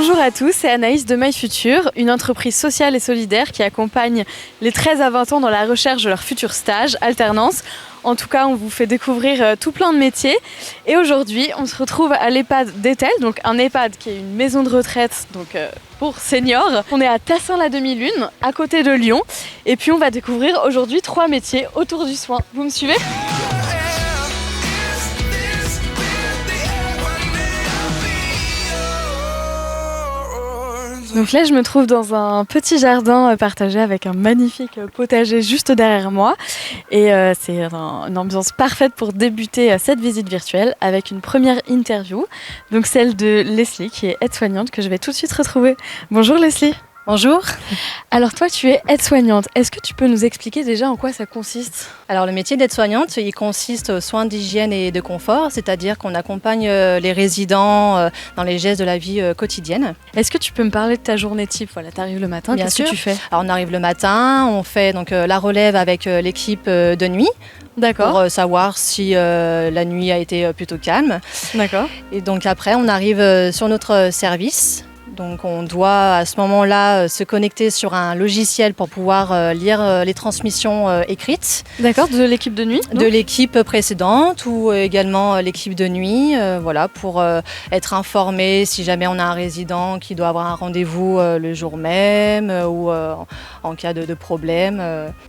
Bonjour à tous, c'est Anaïs de My Future, une entreprise sociale et solidaire qui accompagne les 13 à 20 ans dans la recherche de leur futur stage, alternance. En tout cas, on vous fait découvrir tout plein de métiers. Et aujourd'hui, on se retrouve à l'EHPAD d'Etel, donc un EHPAD qui est une maison de retraite pour seniors. On est à Tassin-la-Demi-Lune, à côté de Lyon. Et puis, on va découvrir aujourd'hui 3 métiers autour du soin. Vous me suivez ? Donc là, je me trouve dans un petit jardin partagé avec un magnifique potager juste derrière moi. Et c'est une ambiance parfaite pour débuter cette visite virtuelle avec une première interview. Donc celle de Leslie, qui est aide-soignante, que je vais tout de suite retrouver. Bonjour Leslie. Bonjour. Alors toi, tu es aide-soignante. Est-ce que tu peux nous expliquer déjà en quoi ça consiste ? Alors le métier d'aide-soignante, il consiste aux soins d'hygiène et de confort, c'est-à-dire qu'on accompagne les résidents dans les gestes de la vie quotidienne. Est-ce que tu peux me parler de ta journée type ? Voilà, tu arrives le matin, Bien qu'est-ce sûr. que tu fais ? Alors on arrive le matin, on fait donc la relève avec l'équipe de nuit. D'accord. Pour savoir si la nuit a été plutôt calme. D'accord. Et donc après, on arrive sur notre service. Donc on doit à ce moment-là se connecter sur un logiciel pour pouvoir lire les transmissions écrites. D'accord, de l'équipe de nuit donc ? De l'équipe précédente ou également l'équipe de nuit, voilà, pour être informé si jamais on a un résident qui doit avoir un rendez-vous le jour même ou en cas de problème.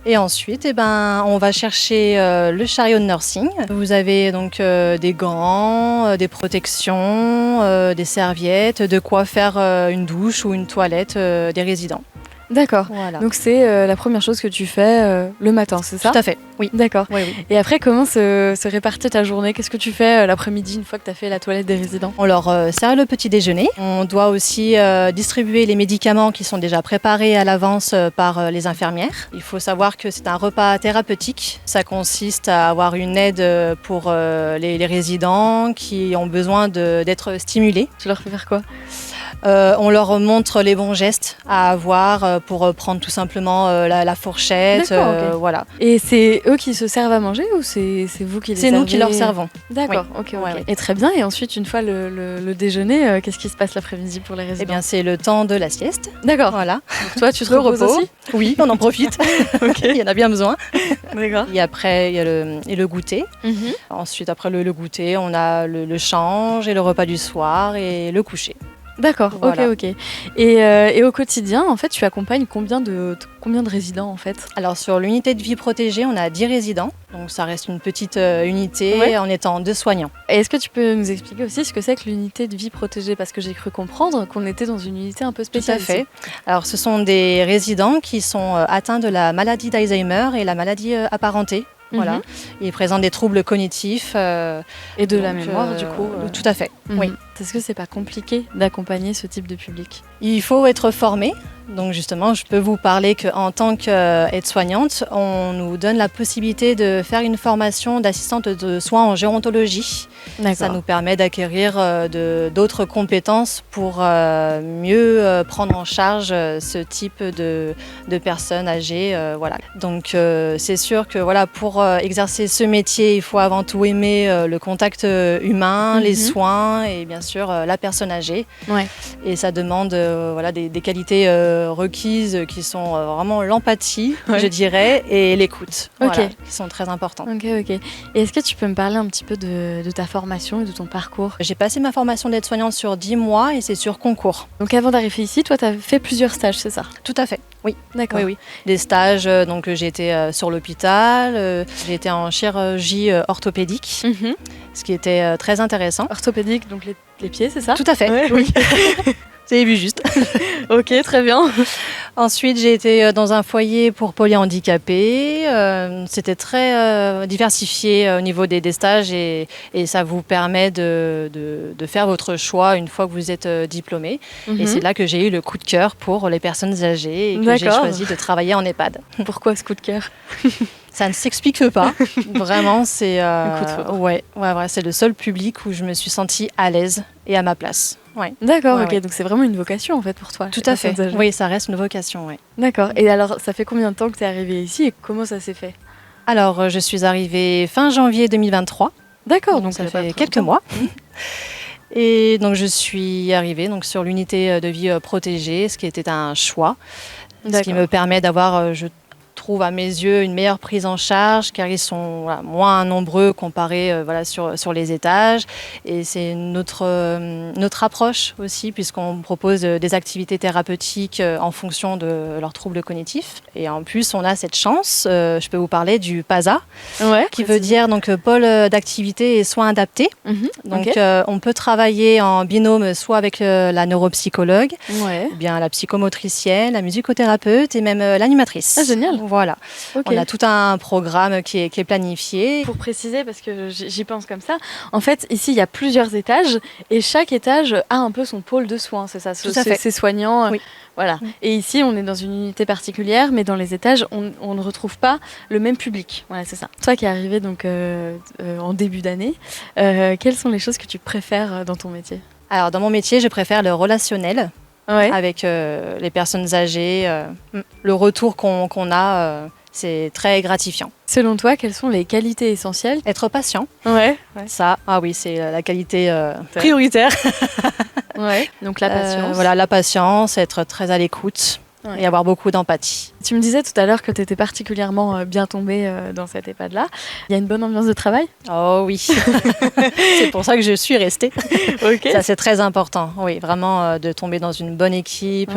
Et ensuite, on va chercher le chariot de nursing. Vous avez donc des gants, des protections, des serviettes, de quoi faire une douche ou une toilette des résidents. D'accord. Voilà. Donc c'est la première chose que tu fais le matin, c'est ça ? Tout à fait, oui. D'accord. Oui, oui. Et après, comment se répartit ta journée ? Qu'est-ce que tu fais l'après-midi une fois que tu as fait la toilette des résidents ? On leur sert le petit déjeuner. On doit aussi distribuer les médicaments qui sont déjà préparés à l'avance par les infirmières. Il faut savoir que c'est un repas thérapeutique. Ça consiste à avoir une aide pour les résidents qui ont besoin d'être stimulés. Tu leur fais faire quoi ? On leur montre les bons gestes à avoir pour prendre tout simplement la fourchette. D'accord, ok. Voilà. Et c'est eux qui se servent à manger ou c'est vous qui les servez ? C'est nous qui leur servons. D'accord, Oui. ok. Ouais. Et très bien. Et ensuite, une fois le déjeuner, qu'est-ce qui se passe l'après-midi pour les résidents ? Eh bien, c'est le temps de la sieste. D'accord. Voilà. Donc toi, tu te Le reposes repos. aussi ? Oui, on en profite. Ok. Il y en a bien besoin. D'accord. Et après, il y a le goûter. Mhm. Ensuite, après le goûter, on a le change et le repas du soir et le coucher. D'accord, Voilà. ok. Et au quotidien, en fait, tu accompagnes combien de résidents, en fait ? Alors, sur l'unité de vie protégée, on a 10 résidents. Donc, ça reste une petite unité Ouais. en étant 2 soignants. Et est-ce que tu peux nous expliquer aussi ce que c'est que l'unité de vie protégée ? Parce que j'ai cru comprendre qu'on était dans une unité un peu Tout spéciale. à fait. Alors, ce sont des résidents qui sont atteints de la maladie d'Alzheimer et la maladie apparentée. Voilà. Ils présentent des troubles cognitifs. Et de la donc, mémoire, du coup. Tout à fait, oui. Est-ce que c'est pas compliqué d'accompagner ce type de public ? Il faut être formé. Donc justement, je peux vous parler qu'en tant qu'aide-soignante, on nous donne la possibilité de faire une formation d'assistante de soins en gérontologie. Ça nous permet d'acquérir d'autres compétences pour mieux prendre en charge ce type de personnes âgées. Voilà. Donc c'est sûr que voilà, pour exercer ce métier, il faut avant tout aimer le contact humain, les soins et bien sûr la personne âgée. Ouais. Et ça demande voilà, des qualités requises qui sont vraiment l'empathie, je dirais, et l'écoute, voilà, qui sont très importantes. Ok. Et est-ce que tu peux me parler un petit peu de ta formation et de ton parcours ? J'ai passé ma formation d'aide-soignante sur 10 mois et c'est sur concours. Donc avant d'arriver ici, toi, tu as fait plusieurs stages, c'est ça ? Tout à fait, oui. D'accord. Oui. Des stages, donc j'ai été sur l'hôpital, j'ai été en chirurgie orthopédique, ce qui était très intéressant. Orthopédique, donc les pieds, c'est ça ? Tout à fait, Ouais. oui. Vous avez vu juste. Ok, très bien. Ensuite, j'ai été dans un foyer pour polyhandicapés. C'était très diversifié au niveau des stages et ça vous permet de faire votre choix une fois que vous êtes diplômé. Et c'est là que j'ai eu le coup de cœur pour les personnes âgées et que j'ai choisi de travailler en EHPAD. Pourquoi ce coup de cœur ? Ça ne s'explique pas. Vraiment, c'est ouais, c'est le seul public où je me suis sentie à l'aise et à ma place. Ouais. D'accord, Ouais, ok. ouais. Donc c'est vraiment une vocation en fait pour toi. Tout à fait. Oui, ça reste une vocation. Ouais. D'accord. Et alors, ça fait combien de temps que tu es arrivée ici et comment ça s'est fait ? Alors, je suis arrivée fin janvier 2023. D'accord, Donc ça fait fait quelques mois. Et donc je suis arrivée sur l'unité de vie protégée, ce qui était un choix, ce qui me permet d'avoir, je trouve à mes yeux, une meilleure prise en charge, car ils sont moins nombreux comparés sur les étages. Et c'est notre approche aussi, puisqu'on propose des activités thérapeutiques en fonction de leurs troubles cognitifs. Et en plus, on a cette chance, je peux vous parler du PASA, qui veut dire pôle d'activité et soins adaptés. On peut travailler en binôme soit avec la neuropsychologue, ou bien la psychomotricienne, la musicothérapeute et même l'animatrice. Ah, génial. Voilà. On a tout un programme qui est planifié. Pour préciser, parce que j'y pense comme ça, en fait, ici, il y a plusieurs étages et chaque étage a un peu son pôle de soins, c'est ça, c'est soignant. Oui. Voilà. Et ici, on est dans une unité particulière, mais dans les étages, on ne retrouve pas le même public. Voilà, c'est ça. Toi qui es arrivé en début d'année, quelles sont les choses que tu préfères dans ton métier ? Alors, dans mon métier, je préfère le relationnel. Avec les personnes âgées. Le retour qu'on a, c'est très gratifiant. Selon toi, quelles sont les qualités essentielles ? Être patient. Ça, c'est la qualité prioritaire. Donc la patience. La patience, être très à l'écoute. Et avoir beaucoup d'empathie. Tu me disais tout à l'heure que tu étais particulièrement bien tombée dans cette EHPAD-là. Il y a une bonne ambiance de travail ? Oh oui, c'est pour ça que je suis restée. Ça, c'est très important, oui, vraiment de tomber dans une bonne équipe,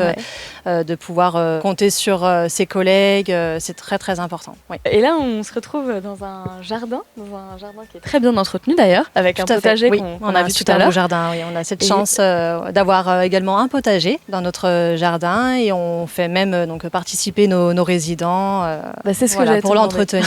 de pouvoir compter sur ses collègues, c'est très très important. Oui. Et là, on se retrouve dans un jardin qui est très bien entretenu d'ailleurs, avec un potager qu'on a vu tout à l'heure. Jardin, oui. On a cette chance d'avoir également un potager dans notre jardin et on fait même participer nos résidents c'est ce que pour l'entretenir.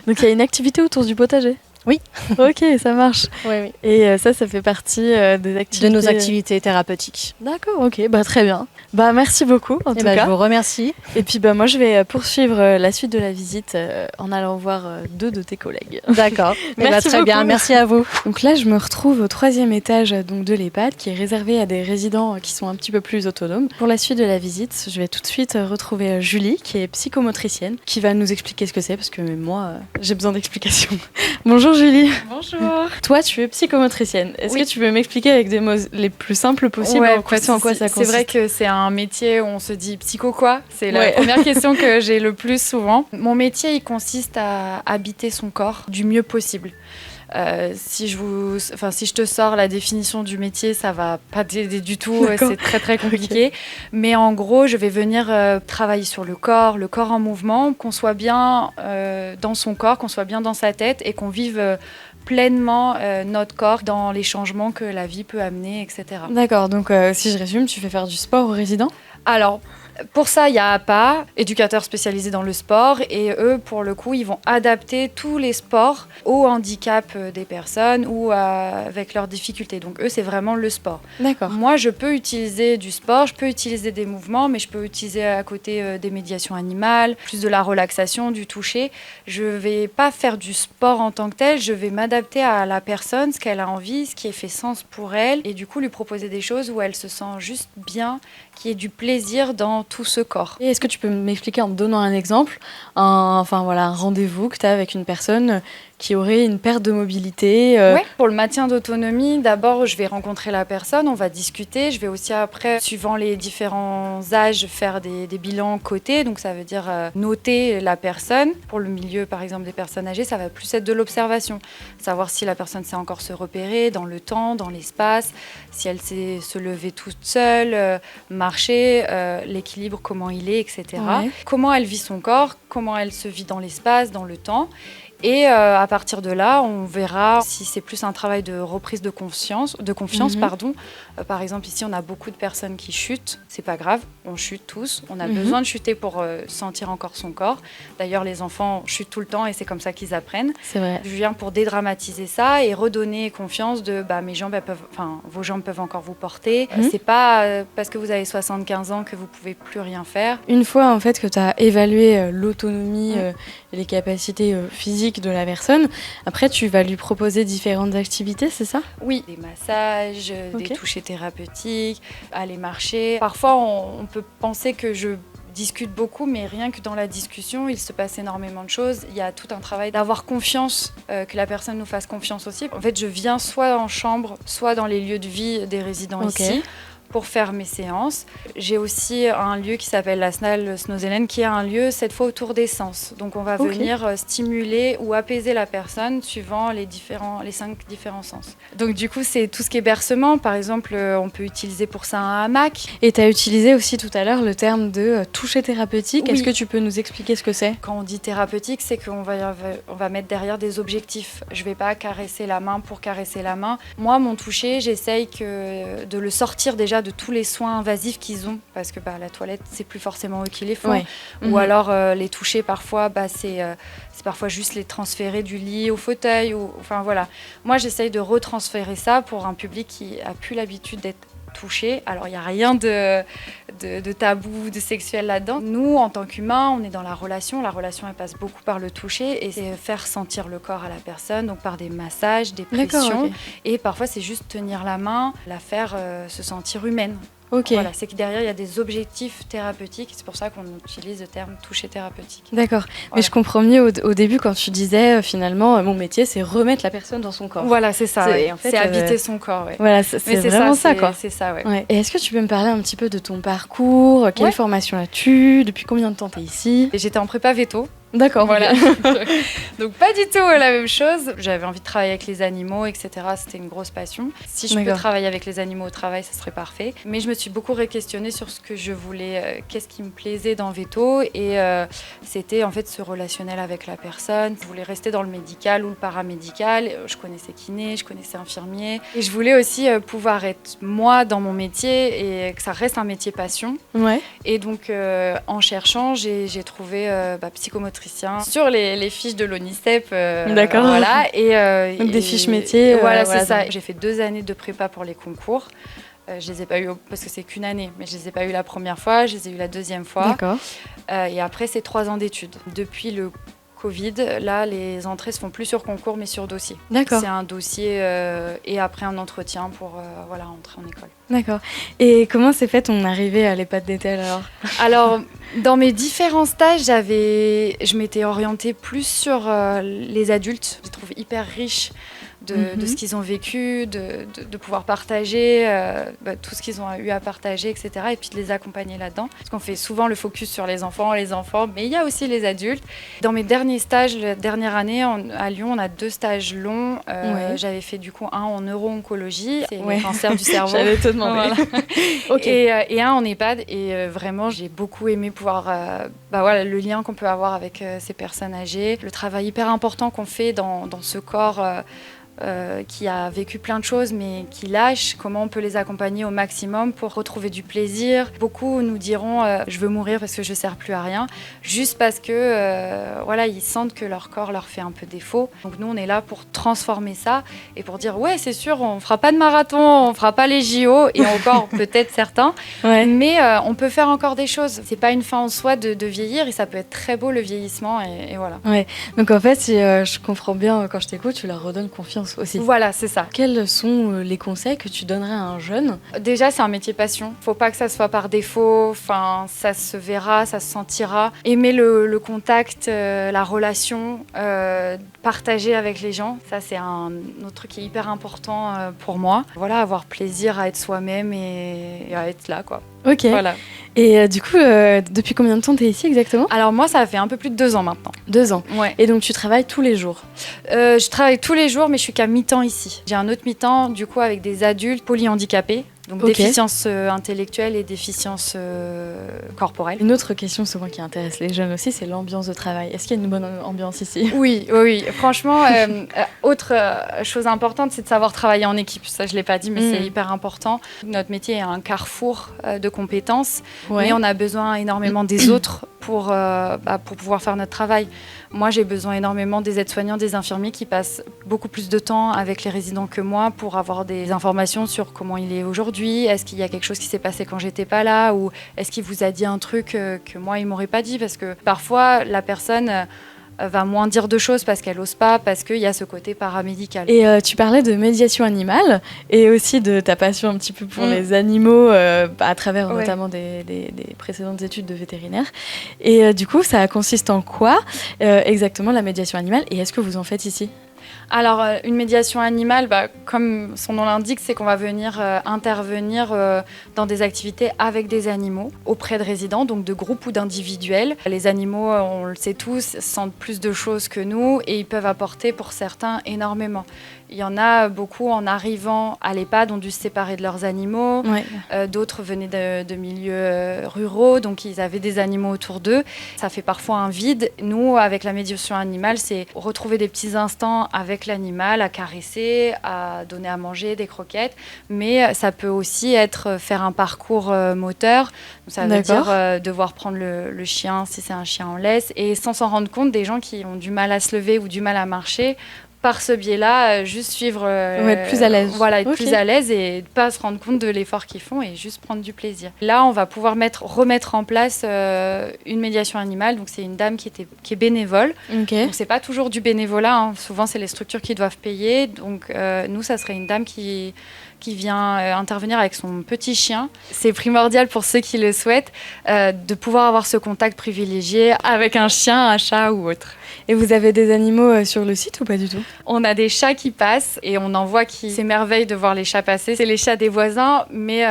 Donc il y a une activité autour du potager ? Oui. Ok, ça marche. Oui. Et ça fait partie des activités... De nos activités thérapeutiques. D'accord, ok, très bien. Merci beaucoup en tout cas. Je vous remercie. Et puis moi je vais poursuivre la suite de la visite en allant voir 2 de tes collègues. D'accord. Merci très bien, merci à vous. Donc là je me retrouve au 3e étage de l'EHPAD qui est réservé à des résidents qui sont un petit peu plus autonomes. Pour la suite de la visite, je vais tout de suite retrouver Julie qui est psychomotricienne qui va nous expliquer ce que c'est parce que même moi j'ai besoin d'explications. Bonjour Julie. Bonjour. Toi, tu es psychomotricienne. Est-ce que tu peux m'expliquer avec des mots les plus simples possibles en quoi ça consiste ? C'est vrai que c'est un métier où on se dit psycho quoi ? C'est la première question que j'ai le plus souvent. Mon métier, il consiste à habiter son corps du mieux possible. Si je te sors la définition du métier, ça va pas t'aider du tout, c'est très très compliqué. Mais en gros, je vais venir travailler sur le corps en mouvement, qu'on soit bien dans son corps, qu'on soit bien dans sa tête et qu'on vive pleinement notre corps dans les changements que la vie peut amener, etc. D'accord, donc si je résume, tu fais faire du sport aux résidents ? Alors, pour ça, il y a APA, éducateurs spécialisés dans le sport, et eux, pour le coup, ils vont adapter tous les sports au handicap des personnes ou avec leurs difficultés. Donc eux, c'est vraiment le sport. D'accord. Moi, je peux utiliser du sport, je peux utiliser des mouvements, mais je peux utiliser à côté des médiations animales, plus de la relaxation, du toucher. Je ne vais pas faire du sport en tant que tel, je vais m'adapter à la personne, ce qu'elle a envie, ce qui fait sens pour elle, et du coup lui proposer des choses où elle se sent juste bien, qu'il y ait du plaisir dans tout ce corps. Et est-ce que tu peux m'expliquer en me donnant un exemple, un rendez-vous que tu as avec une personne qui aurait une perte de mobilité Oui, pour le maintien d'autonomie, d'abord je vais rencontrer la personne, on va discuter, je vais aussi après, suivant les différents âges, faire des bilans cotés, donc ça veut dire noter la personne. Pour le milieu par exemple des personnes âgées, ça va plus être de l'observation, savoir si la personne sait encore se repérer dans le temps, dans l'espace, si elle sait se lever toute seule, marcher, l'équilibre, comment il est, etc. Ouais. Comment elle vit son corps, comment elle se vit dans l'espace, dans le temps. Et à partir de là, on verra si c'est plus un travail de reprise de confiance. Par exemple, ici, on a beaucoup de personnes qui chutent. C'est pas grave, on chute tous. On a besoin de chuter pour sentir encore son corps. D'ailleurs, les enfants chutent tout le temps et c'est comme ça qu'ils apprennent. C'est vrai. Je viens pour dédramatiser ça et redonner confiance de vos jambes peuvent encore vous porter. C'est pas parce que vous avez 75 ans que vous pouvez plus rien faire. Une fois en fait que tu as évalué l'autonomie et les capacités physiques de la personne, après tu vas lui proposer différentes activités, c'est ça ? Oui, des massages, des touchés thérapeutiques, aller marcher. Parfois on peut penser que je discute beaucoup, mais rien que dans la discussion, il se passe énormément de choses. Il y a tout un travail d'avoir confiance, que la personne nous fasse confiance aussi. En fait, je viens soit en chambre, soit dans les lieux de vie des résidents ici, pour faire mes séances. J'ai aussi un lieu qui s'appelle la SNAL Snozelen, qui est un lieu cette fois autour des sens. Donc on va venir stimuler ou apaiser la personne suivant les 5 différents sens. Donc du coup c'est tout ce qui est bercement. Par exemple on peut utiliser pour ça un hamac. Et tu as utilisé aussi tout à l'heure le terme de toucher thérapeutique. Oui. Est-ce que tu peux nous expliquer ce que c'est ? Quand on dit thérapeutique, c'est qu'on va mettre derrière des objectifs. Je ne vais pas caresser la main pour caresser la main. Moi mon toucher, j'essaye de le sortir déjà de tous les soins invasifs qu'ils ont, parce que la toilette c'est plus forcément eux qui les font, ou alors les toucher parfois c'est parfois juste les transférer du lit au fauteuil, enfin voilà. Moi j'essaye de retransférer ça pour un public qui a plus l'habitude d'être touché. Alors il n'y a rien de tabou, de sexuel là-dedans. Nous en tant qu'humains, on est dans la relation elle passe beaucoup par le toucher, et c'est faire sentir le corps à la personne, donc par des massages, des pressions, et parfois c'est juste tenir la main, la faire se sentir humaine. Voilà, c'est que derrière il y a des objectifs thérapeutiques, c'est pour ça qu'on utilise le terme toucher thérapeutique. D'accord, mais je comprends mieux au début quand tu disais finalement mon métier c'est remettre la personne dans son corps. Voilà, c'est ça, en fait, c'est habiter son corps. Voilà, c'est vraiment ça quoi. C'est ça, Et est-ce que tu peux me parler un petit peu de ton parcours ? Quelle formation as-tu ? Depuis combien de temps tu es ici ? J'étais en prépa veto. D'accord. Voilà. Donc pas du tout la même chose. J'avais envie de travailler avec les animaux, etc. C'était une grosse passion. Si je peux travailler avec les animaux au travail, ça serait parfait. Mais je me suis beaucoup réquestionnée sur ce que je voulais, qu'est-ce qui me plaisait dans Veto. Et c'était en fait ce relationnel avec la personne. Je voulais rester dans le médical ou le paramédical. Je connaissais kiné, je connaissais infirmier. Et je voulais aussi pouvoir être moi dans mon métier et que ça reste un métier passion. Et donc en cherchant, j'ai trouvé psychomotricien sur les fiches de l'ONICEP. D'accord. Voilà. Donc des fiches métiers. Voilà, c'est ça. J'ai fait 2 années de prépa pour les concours. Je les ai pas eu parce que c'est qu'une année, mais je les ai pas eu la première fois, je les ai eu la deuxième fois. D'accord. Et après, c'est 3 ans d'études. Depuis le Covid, là, les entrées se font plus sur concours, mais sur dossier. D'accord. C'est un dossier et après un entretien pour entrer en école. D'accord. Et comment s'est fait ton arrivée à l'EHPAD d'Etel Alors, dans mes différents stages, je m'étais orientée plus sur les adultes. Je les trouve hyper riches de ce qu'ils ont vécu, de pouvoir partager tout ce qu'ils ont eu à partager, etc. Et puis de les accompagner là-dedans. Parce qu'on fait souvent le focus sur les enfants, mais il y a aussi les adultes. Dans mes derniers stages, la dernière année à Lyon, on a 2 stages longs. J'avais fait du coup un en neuro-oncologie, c'est le cancer du cerveau. J'allais te demander. Voilà. Et un en EHPAD. Et vraiment, j'ai beaucoup aimé pouvoir... le lien qu'on peut avoir avec ces personnes âgées, le travail hyper important qu'on fait dans ce corps... qui a vécu plein de choses mais qui lâche, comment on peut les accompagner au maximum pour retrouver du plaisir. Beaucoup nous diront je veux mourir parce que je ne sers plus à rien, juste parce que ils sentent que leur corps leur fait un peu défaut. Donc nous on est là pour transformer ça et pour dire ouais c'est sûr on fera pas de marathon, on fera pas les JO et encore peut-être certains, mais on peut faire encore des choses. C'est pas une fin en soi de vieillir et ça peut être très beau le vieillissement et voilà. Ouais. Donc en fait si je comprends bien quand je t'écoute, tu leur redonnes confiance aussi. Voilà, c'est ça. Quels sont les conseils que tu donnerais à un jeune ? Déjà, c'est un métier passion. Faut pas que ça soit par défaut. Enfin, ça se verra, ça se sentira. Aimer le contact, la relation, partager avec les gens. Ça, c'est un autre truc qui est hyper important pour moi. Voilà, avoir plaisir à être soi-même et à être là, quoi. Ok. Voilà. Et du coup, depuis combien de temps tu es ici exactement ? Alors moi, ça fait un peu plus de 2 ans maintenant. 2 ans. Ouais. Et donc tu travailles tous les jours ? Je travaille tous les jours, mais je suis qu'à mi-temps ici. J'ai un autre mi-temps, du coup, avec des adultes polyhandicapés. Donc déficience intellectuelle et déficience corporelle. Une autre question souvent qui intéresse les jeunes aussi, c'est l'ambiance de travail. Est-ce qu'il y a une bonne ambiance ici ? Oui. Franchement, autre chose importante, c'est de savoir travailler en équipe. Ça, je ne l'ai pas dit, mais c'est hyper important. Notre métier est un carrefour de compétences, mais on a besoin énormément des autres pour pouvoir faire notre travail. Moi, j'ai besoin énormément des aides-soignants, des infirmiers qui passent beaucoup plus de temps avec les résidents que moi pour avoir des informations sur comment il est aujourd'hui. Est-ce qu'il y a quelque chose qui s'est passé quand j'étais pas là ou est-ce qu'il vous a dit un truc que moi, il m'aurait pas dit ? Parce que parfois, la personne... va moins dire de choses parce qu'elle n'ose pas, parce qu'il y a ce côté paramédical. Et tu parlais de médiation animale et aussi de ta passion un petit peu pour les animaux à travers notamment des précédentes études de vétérinaire. Et du coup, ça consiste en quoi exactement la médiation animale et est-ce que vous en faites ici ? Alors, une médiation animale, comme son nom l'indique, c'est qu'on va venir intervenir dans des activités avec des animaux, auprès de résidents, donc de groupes ou d'individuels. Les animaux, on le sait tous, sentent plus de choses que nous et ils peuvent apporter pour certains énormément. Il y en a beaucoup en arrivant à l'EHPAD ont dû se séparer de leurs animaux. D'autres venaient de milieux ruraux, donc ils avaient des animaux autour d'eux. Ça fait parfois un vide. Nous, avec la médiation animale, c'est retrouver des petits instants avec l'animal, à caresser, à donner à manger, des croquettes. Mais ça peut aussi être faire un parcours moteur. Donc, ça veut dire devoir prendre le chien, si c'est un chien en laisse. Et sans s'en rendre compte, des gens qui ont du mal à se lever ou du mal à marcher, par ce biais-là, juste suivre... être plus à l'aise. Voilà, être plus à l'aise et ne pas se rendre compte de l'effort qu'ils font et juste prendre du plaisir. Là, on va pouvoir remettre en place une médiation animale. Donc, c'est une dame qui est bénévole. Donc, ce n'est pas toujours du bénévolat. Hein. Souvent, c'est les structures qui doivent payer. Donc, nous, ça serait une dame qui vient intervenir avec son petit chien. C'est primordial pour ceux qui le souhaitent de pouvoir avoir ce contact privilégié avec un chien, un chat ou autre. Et vous avez des animaux sur le site ou pas du tout ? On a des chats qui passent et on en voit qui s'émerveillent de voir les chats passer. C'est les chats des voisins, mais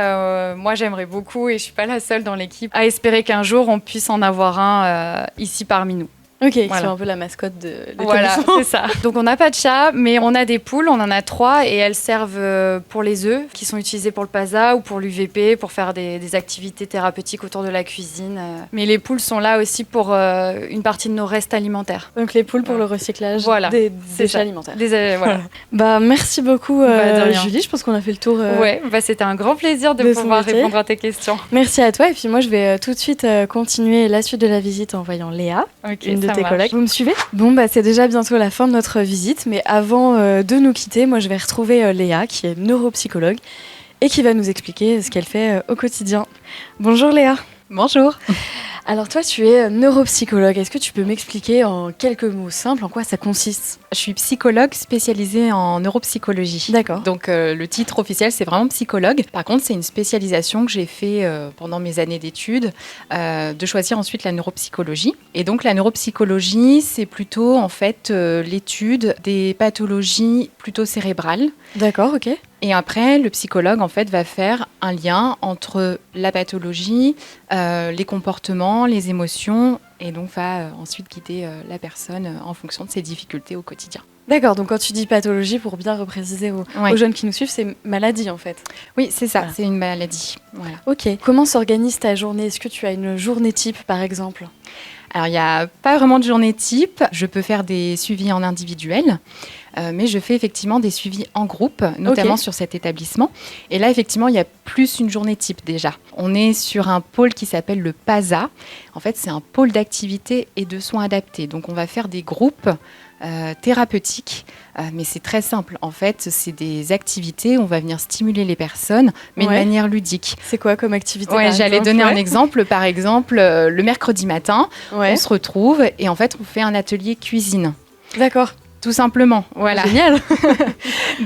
moi j'aimerais beaucoup, et je ne suis pas la seule dans l'équipe, à espérer qu'un jour on puisse en avoir un ici parmi nous. Ok, c'est un peu la mascotte de l'établissement. Voilà, c'est ça. Donc on n'a pas de chat, mais on a des poules, on en a 3 et elles servent pour les œufs qui sont utilisés pour le PASA ou pour l'UVP, pour faire des activités thérapeutiques autour de la cuisine. Mais les poules sont là aussi pour une partie de nos restes alimentaires. Donc les poules pour le recyclage des déchets alimentaires. Voilà. Merci beaucoup Julie, je pense qu'on a fait le tour. C'était un grand plaisir de pouvoir répondre à tes questions. Merci à toi et puis moi je vais tout de suite continuer la suite de la visite en voyant Léa, une de tes collègues. Vous me suivez ? Bon, c'est déjà bientôt la fin de notre visite, mais avant de nous quitter, moi je vais retrouver Léa, qui est neuropsychologue, et qui va nous expliquer ce qu'elle fait au quotidien. Bonjour Léa. Bonjour. Alors toi, tu es neuropsychologue. Est-ce que tu peux m'expliquer en quelques mots simples en quoi ça consiste ? Je suis psychologue spécialisée en neuropsychologie. D'accord. Donc le titre officiel, c'est vraiment psychologue. Par contre, c'est une spécialisation que j'ai fait pendant mes années d'études, de choisir ensuite la neuropsychologie. Et donc la neuropsychologie, c'est plutôt en fait l'étude des pathologies plutôt cérébrales. D'accord, ok. Et après, le psychologue, en fait, va faire un lien entre la pathologie, les comportements, les émotions, et donc va ensuite guider la personne en fonction de ses difficultés au quotidien. D'accord, donc quand tu dis pathologie, pour bien repréciser aux jeunes qui nous suivent, c'est maladie en fait. Oui, c'est ça, c'est une maladie. Voilà. Ok, comment s'organise ta journée ? Est-ce que tu as une journée type par exemple ? Alors, il n'y a pas vraiment de journée type. Je peux faire des suivis en individuel, mais je fais effectivement des suivis en groupe, notamment sur cet établissement. Et là, effectivement, il y a plus une journée type déjà. On est sur un pôle qui s'appelle le PASA. En fait, c'est un pôle d'activité et de soins adaptés. Donc, on va faire des groupes thérapeutiques, mais c'est très simple. En fait, c'est des activités où on va venir stimuler les personnes, mais de manière ludique. C'est quoi comme activité ? J'allais donner un exemple. Par exemple, le mercredi matin, on se retrouve et en fait, on fait un atelier cuisine. D'accord. Tout simplement, voilà. Génial.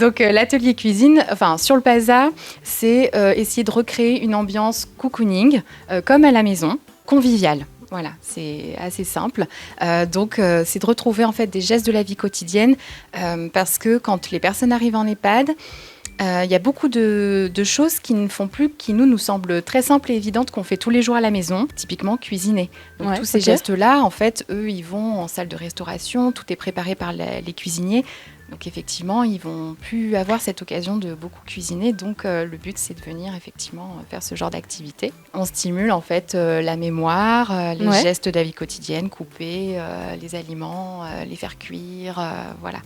Donc l'atelier cuisine, sur le PASA, c'est essayer de recréer une ambiance cocooning, comme à la maison, conviviale. Voilà, c'est assez simple. Donc, c'est de retrouver en fait des gestes de la vie quotidienne, parce que quand les personnes arrivent en EHPAD, il y a beaucoup de choses qui ne font plus, qui nous semblent très simples et évidentes qu'on fait tous les jours à la maison, typiquement cuisiner. Donc tous ces gestes-là, en fait, eux, ils vont en salle de restauration, tout est préparé par les cuisiniers. Donc effectivement, ils vont plus avoir cette occasion de beaucoup cuisiner. Donc le but, c'est de venir effectivement faire ce genre d'activité. On stimule en fait la mémoire, les gestes de la vie quotidienne, couper les aliments, les faire cuire, voilà,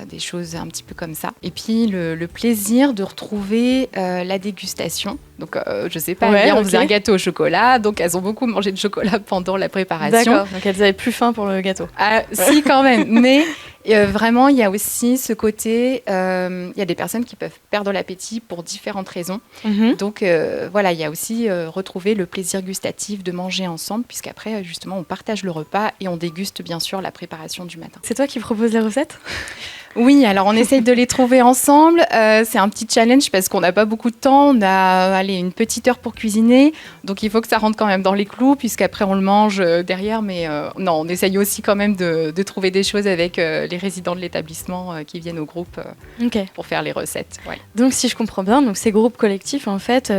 des choses un petit peu comme ça. Et puis le plaisir de retrouver la dégustation. Donc je sais pas, hier on faisait un gâteau au chocolat, donc elles ont beaucoup mangé de chocolat pendant la préparation. D'accord, donc elles avaient plus faim pour le gâteau. Si quand même, mais Vraiment, il y a aussi ce côté, il y a des personnes qui peuvent perdre l'appétit pour différentes raisons. Donc voilà, il y a aussi retrouver le plaisir gustatif de manger ensemble, puisqu'après, justement, on partage le repas et on déguste bien sûr la préparation du matin. C'est toi qui proposes les recettes ? Oui, alors on essaye de les trouver ensemble. C'est un petit challenge parce qu'on n'a pas beaucoup de temps. On a une petite heure pour cuisiner. Donc il faut que ça rentre quand même dans les clous puisqu'après on le mange derrière. Mais non, on essaye aussi quand même de trouver des choses avec les résidents de l'établissement qui viennent au groupe pour faire les recettes. Ouais. Donc si je comprends bien, donc ces groupes collectifs, en fait,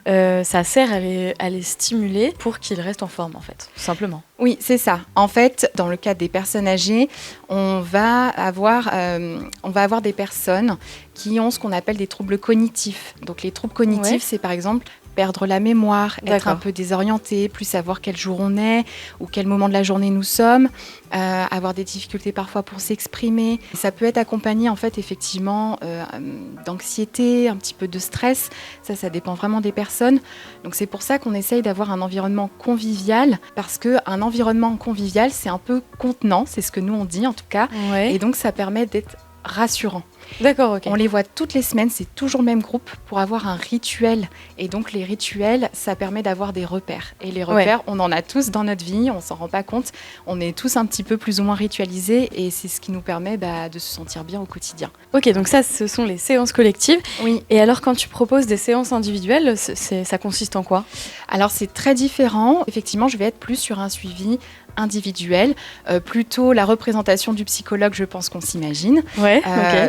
ça sert à les stimuler pour qu'ils restent en forme, en fait, tout simplement. Oui, c'est ça. En fait, dans le cas des personnes âgées, on va avoir des personnes qui ont ce qu'on appelle des troubles cognitifs. Donc les troubles cognitifs, c'est par exemple perdre la mémoire, être un peu désorienté, plus savoir quel jour on est ou quel moment de la journée nous sommes, avoir des difficultés parfois pour s'exprimer. Ça peut être accompagné en fait effectivement d'anxiété, un petit peu de stress. Ça dépend vraiment des personnes. Donc c'est pour ça qu'on essaye d'avoir un environnement convivial parce qu'un environnement convivial, c'est un peu contenant, c'est ce que nous on dit en tout cas. Ouais. Et donc ça permet d'être rassurant. D'accord, ok. On les voit toutes les semaines, c'est toujours le même groupe pour avoir un rituel. Et donc les rituels, ça permet d'avoir des repères. Et les repères, on en a tous dans notre vie, on s'en rend pas compte. On est tous un petit peu plus ou moins ritualisés et c'est ce qui nous permet de se sentir bien au quotidien. Ok, donc ça, ce sont les séances collectives. Oui. Et alors quand tu proposes des séances individuelles, ça consiste en quoi ? Alors c'est très différent. Effectivement, je vais être plus sur un suivi individuel, plutôt la représentation du psychologue, je pense qu'on s'imagine. Ouais,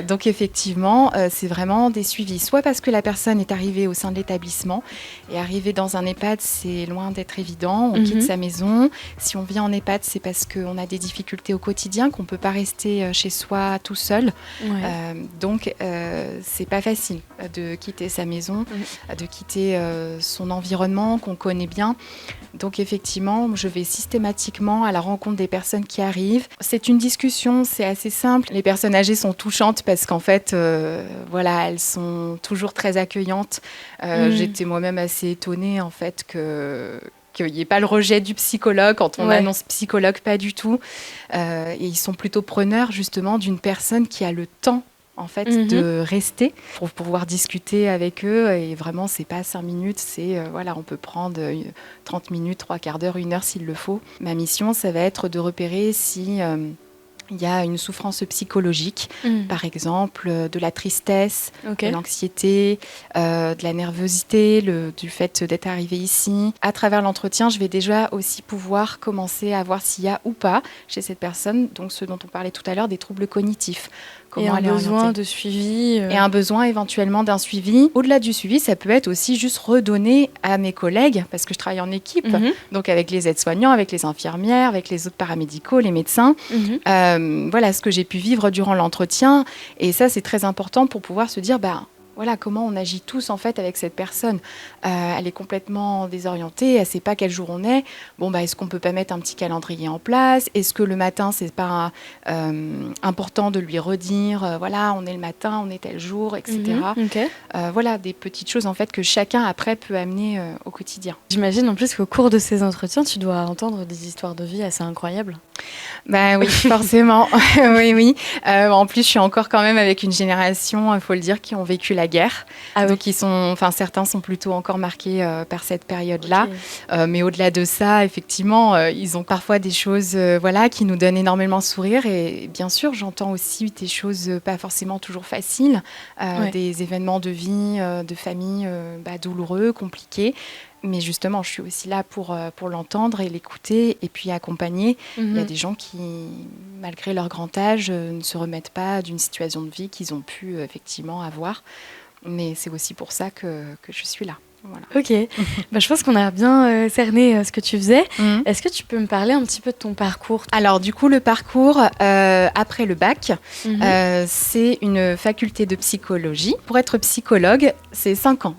donc effectivement, c'est vraiment des suivis, soit parce que la personne est arrivée au sein de l'établissement, et arriver dans un EHPAD, c'est loin d'être évident, on quitte sa maison. Si on vient en EHPAD, c'est parce qu'on a des difficultés au quotidien, qu'on ne peut pas rester chez soi tout seul. Ouais. Donc, c'est pas facile de quitter sa maison, de quitter son environnement qu'on connaît bien. Donc effectivement, je vais systématiquement à la rencontre des personnes qui arrivent. C'est une discussion, c'est assez simple. Les personnes âgées sont touchantes parce qu'en fait, elles sont toujours très accueillantes. J'étais moi-même assez étonnée en fait qu'il n'y ait pas le rejet du psychologue quand on annonce psychologue, pas du tout. Et ils sont plutôt preneurs justement d'une personne qui a le temps en fait, de rester pour pouvoir discuter avec eux. Et vraiment, c'est pas 5 minutes, on peut prendre 30 minutes, 3 quarts d'heure, 1 heure s'il le faut. Ma mission, ça va être de repérer si il y a une souffrance psychologique, par exemple, de la tristesse, de l'anxiété, de la nervosité, du fait d'être arrivé ici. À travers l'entretien, je vais déjà aussi pouvoir commencer à voir s'il y a ou pas chez cette personne, donc ce dont on parlait tout à l'heure, des troubles cognitifs. Et un besoin de suivi. Et un besoin éventuellement d'un suivi. Au-delà du suivi, ça peut être aussi juste redonner à mes collègues, parce que je travaille en équipe, donc avec les aides-soignants, avec les infirmières, avec les autres paramédicaux, les médecins. Voilà ce que j'ai pu vivre durant l'entretien. Et ça, c'est très important pour pouvoir se dire, voilà comment on agit tous en fait avec cette personne. Elle est complètement désorientée, elle ne sait pas quel jour on est. Est-ce qu'on ne peut pas mettre un petit calendrier en place ? Est-ce que le matin, ce n'est pas important de lui redire, on est le matin, on est tel jour, etc. Voilà, des petites choses en fait que chacun après peut amener au quotidien. J'imagine en plus qu'au cours de ces entretiens, tu dois entendre des histoires de vie assez incroyables. Oui, forcément. oui. En plus, je suis encore quand même avec une génération, il faut le dire, qui ont vécu la guerre. Donc, certains sont plutôt encore marqués par cette période-là. Mais au-delà de ça, effectivement, ils ont parfois des choses qui nous donnent énormément sourire. Et bien sûr, j'entends aussi des choses pas forcément toujours faciles, des événements de vie, de famille douloureux, compliqués. Mais justement, je suis aussi là pour l'entendre et l'écouter et puis accompagner. Il y a des gens qui, malgré leur grand âge, ne se remettent pas d'une situation de vie qu'ils ont pu effectivement avoir. Mais c'est aussi pour ça que je suis là. Voilà. Ok, je pense qu'on a bien cerné ce que tu faisais. Est-ce que tu peux me parler un petit peu de ton parcours ? Alors du coup, le parcours, après le bac, c'est une faculté de psychologie. Pour être psychologue, c'est 5 ans.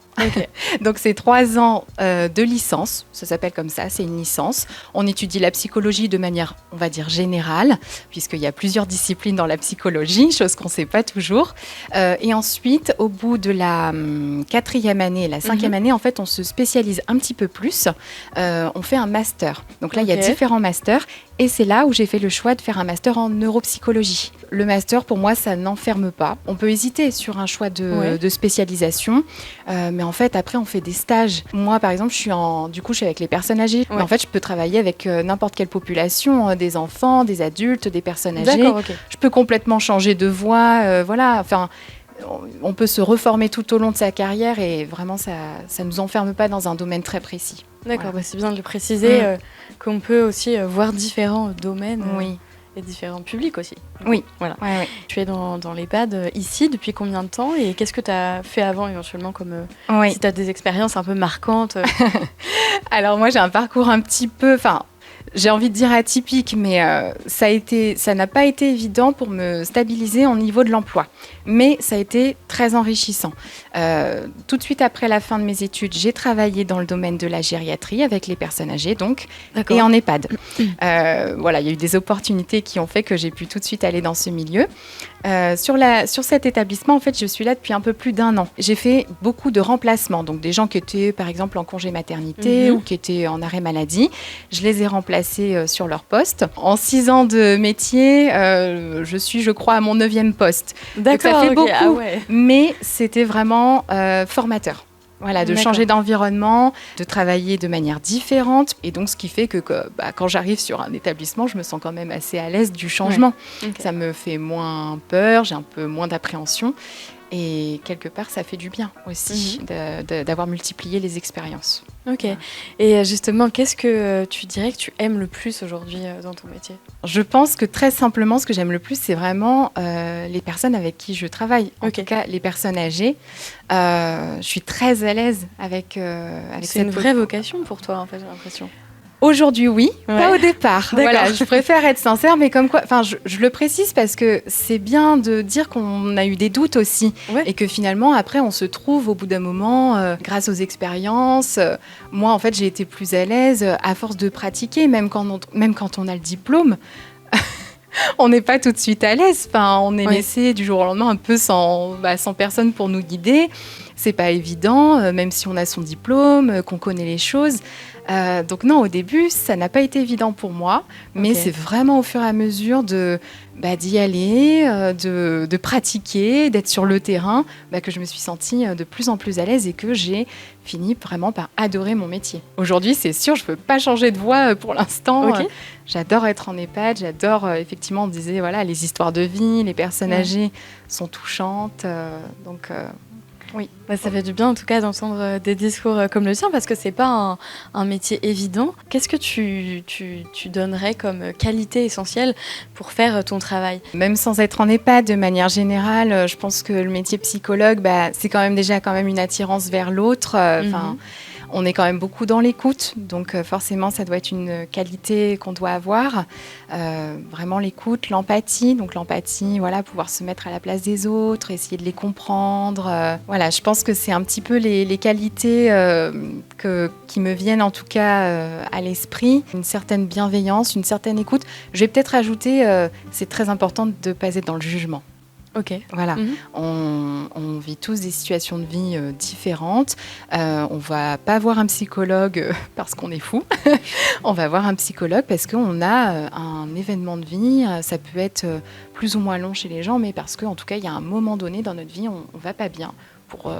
Donc c'est 3 ans de licence, ça s'appelle comme ça, c'est une licence. On étudie la psychologie de manière, on va dire, générale, puisqu'il y a plusieurs disciplines dans la psychologie, chose qu'on ne sait pas toujours. Et ensuite, au bout de la 4e année et la 5e année, en fait, on se spécialise un petit peu plus. On fait un master. Donc là, il y a différents masters. Et c'est là où j'ai fait le choix de faire un master en neuropsychologie. Le master, pour moi, ça n'enferme pas. On peut hésiter sur un choix de spécialisation, mais en fait, après, on fait des stages. Moi, par exemple, je suis avec les personnes âgées. Ouais. Mais en fait, je peux travailler avec n'importe quelle population, des enfants, des adultes, des personnes âgées. D'accord, ok. Je peux complètement changer de voie, voilà. Enfin, on peut se reformer tout au long de sa carrière et vraiment, ça ne nous enferme pas dans un domaine très précis. D'accord, c'est bien de le préciser, qu'on peut aussi voir différents domaines et différents publics aussi. Oui, voilà. Ouais. Tu es dans l'EHPAD ici depuis combien de temps et qu'est-ce que tu as fait avant éventuellement si tu as des expériences un peu marquantes Alors moi j'ai un parcours un petit peu, j'ai envie de dire atypique, mais ça n'a pas été évident pour me stabiliser au niveau de l'emploi. Mais ça a été très enrichissant. Tout de suite après la fin de mes études, j'ai travaillé dans le domaine de la gériatrie avec les personnes âgées, donc, et en EHPAD. Voilà, il y a eu des opportunités qui ont fait que j'ai pu tout de suite aller dans ce milieu. Sur cet établissement, en fait, je suis là depuis un peu plus d'1 an. J'ai fait beaucoup de remplacements, donc des gens qui étaient, par exemple, en congé maternité ou qui étaient en arrêt maladie. Je les ai remplacés sur leur poste. En 6 ans de métier, je suis, je crois, à mon 9e poste. D'accord, donc ça fait beaucoup, mais c'était vraiment formateur. Voilà, de changer d'environnement, de travailler de manière différente. Et donc, ce qui fait que quand j'arrive sur un établissement, je me sens quand même assez à l'aise du changement. Ça me fait moins peur, j'ai un peu moins d'appréhension. Et quelque part, ça fait du bien aussi d'avoir multiplié les expériences. Ok. Et justement, qu'est-ce que tu dirais que tu aimes le plus aujourd'hui dans ton métier ? Je pense que très simplement, ce que j'aime le plus, c'est vraiment les personnes avec qui je travaille. En tout cas, les personnes âgées. Je suis très à l'aise avec c'est une vraie vocation pour toi, en fait, j'ai l'impression. Aujourd'hui, oui, pas au départ. Voilà, je préfère être sincère, mais comme quoi, je le précise parce que c'est bien de dire qu'on a eu des doutes aussi et que finalement, après, on se trouve au bout d'un moment, grâce aux expériences. Moi, en fait, j'ai été plus à l'aise à force de pratiquer, même quand on a le diplôme. On n'est pas tout de suite à l'aise. On est laissé du jour au lendemain un peu sans personne pour nous guider. C'est pas évident, même si on a son diplôme, qu'on connaît les choses. Donc non, au début, ça n'a pas été évident pour moi, mais c'est vraiment au fur et à mesure d'y aller, de pratiquer, d'être sur le terrain, que je me suis sentie de plus en plus à l'aise et que j'ai fini vraiment par adorer mon métier. Aujourd'hui, c'est sûr, je ne peux pas changer de voie pour l'instant. J'adore être en EHPAD, j'adore, effectivement, on disait, voilà, les histoires de vie, les personnes âgées sont touchantes, oui. Ça fait du bien en tout cas d'entendre des discours comme le tien parce que c'est pas un métier évident. Qu'est-ce que tu donnerais comme qualité essentielle pour faire ton travail ? Même sans être en EHPAD, de manière générale, je pense que le métier psychologue, c'est quand même déjà une attirance vers l'autre. On est quand même beaucoup dans l'écoute, donc forcément, ça doit être une qualité qu'on doit avoir. Vraiment l'écoute, l'empathie. Donc l'empathie, voilà, pouvoir se mettre à la place des autres, essayer de les comprendre. Voilà, je pense que c'est un petit peu les qualités qui me viennent en tout cas à l'esprit. Une certaine bienveillance, une certaine écoute. Je vais peut-être ajouter, c'est très important de ne pas être dans le jugement. Ok. Voilà, on vit tous des situations de vie différentes. On va pas voir un psychologue parce qu'on est fou. On va voir un psychologue parce qu'on a un événement de vie. Ça peut être plus ou moins long chez les gens, mais parce qu'en tout cas, il y a un moment donné dans notre vie, on va pas bien pour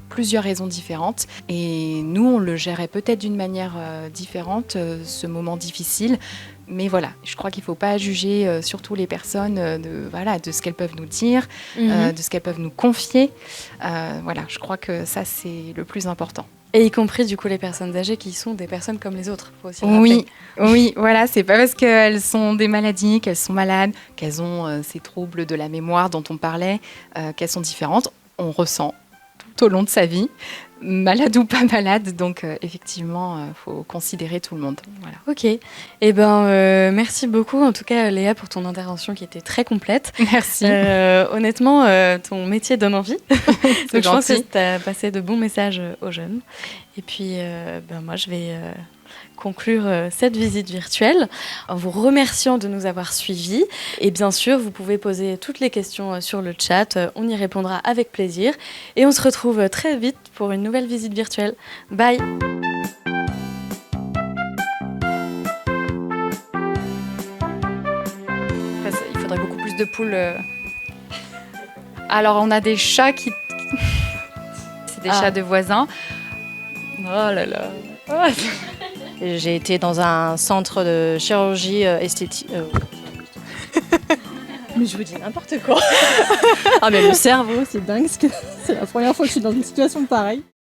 plusieurs raisons différentes. Et nous, on le gérait peut-être d'une manière différente, ce moment difficile. Mais voilà, je crois qu'il ne faut pas juger surtout les personnes de ce qu'elles peuvent nous dire, de ce qu'elles peuvent nous confier. Voilà, je crois que ça, c'est le plus important. Et y compris, du coup, les personnes âgées qui sont des personnes comme les autres, faut aussi le rappeler. Oui, voilà, c'est pas parce qu'elles sont des maladies, qu'elles sont malades, qu'elles ont ces troubles de la mémoire dont on parlait, qu'elles sont différentes. On ressent tout au long de sa vie, malade ou pas malade, donc effectivement, faut considérer tout le monde. Voilà. Ok, merci beaucoup en tout cas Léa pour ton intervention qui était très complète. Merci. Honnêtement, ton métier donne envie. Donc je pense que tu as passé de bons messages aux jeunes. Et puis moi je vais conclure cette visite virtuelle en vous remerciant de nous avoir suivis. Et bien sûr, vous pouvez poser toutes les questions sur le chat. On y répondra avec plaisir. Et on se retrouve très vite pour une nouvelle visite virtuelle. Bye! plus de poules. Alors, on a des chats qui... C'est des chats de voisins. Oh là là. Oh. J'ai été dans un centre de chirurgie esthétique. Mais je vous dis n'importe quoi. Ah mais le cerveau, c'est dingue. C'est la première fois que je suis dans une situation pareille.